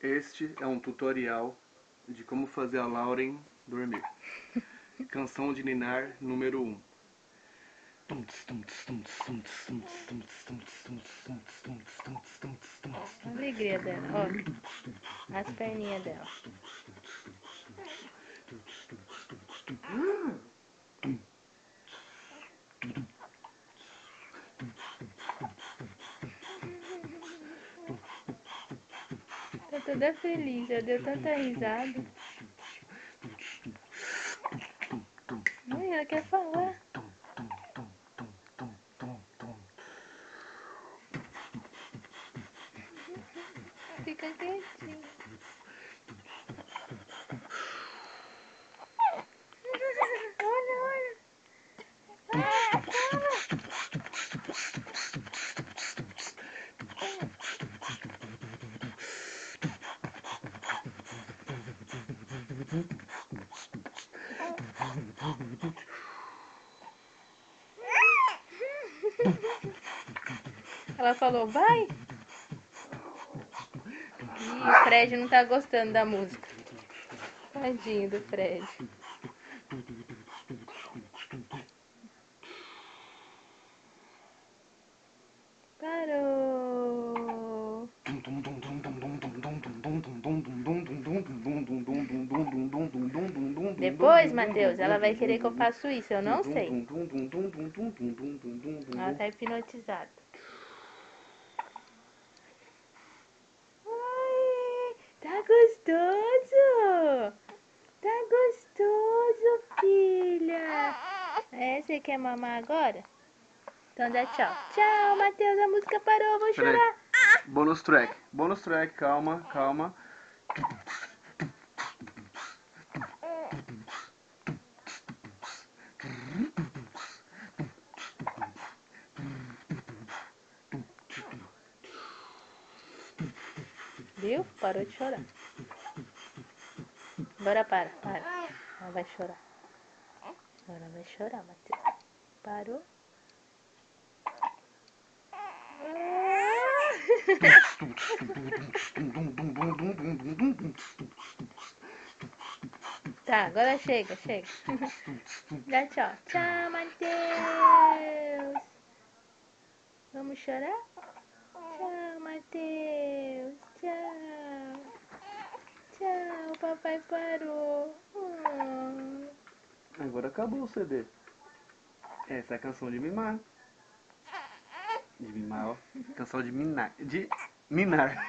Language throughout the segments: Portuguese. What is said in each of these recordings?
Este é um tutorial de como fazer a Lauren dormir. Canção de ninar número 1. A alegria dela, ó. As perninhas dela. Tá toda feliz, já deu tanta risada. Ai, ela quer falar. Fica quietinho. Olha, olha. Ela falou, vai. Ih, o Fred não tá gostando da música. Tadinho do Fred. Parou. Depois, Matheus, ela vai querer que eu faça isso, eu não sei. Ela tá hipnotizada. Ai, tá gostoso! Tá gostoso, filha! É, você quer mamar agora? Então dá tchau. Tchau, Matheus, a música parou, vou chorar. Bônus track, calma, calma. Viu? Parou de chorar. Agora para. Ela vai chorar. Agora vai chorar, Matheus. Parou? Tá, agora chega. Dá tchau. Tchau, Matheus. Vamos chorar? Tchau, Matheus. Tchau, papai parou. Agora acabou o CD. Essa é a canção de mimar. De mimar, ó. Canção de minar. De minar.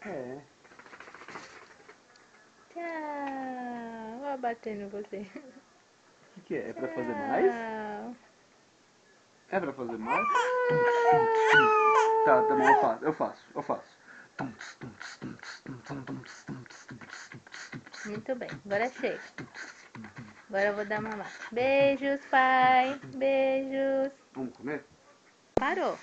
É. Tchau. Vou bater em você. O que é? É pra fazer mais? Tchau. É pra fazer mais? Tá bom, eu faço. Muito bem, agora chega. Agora eu vou dar mamar. Beijos, pai. Beijos. Vamos comer? Parou.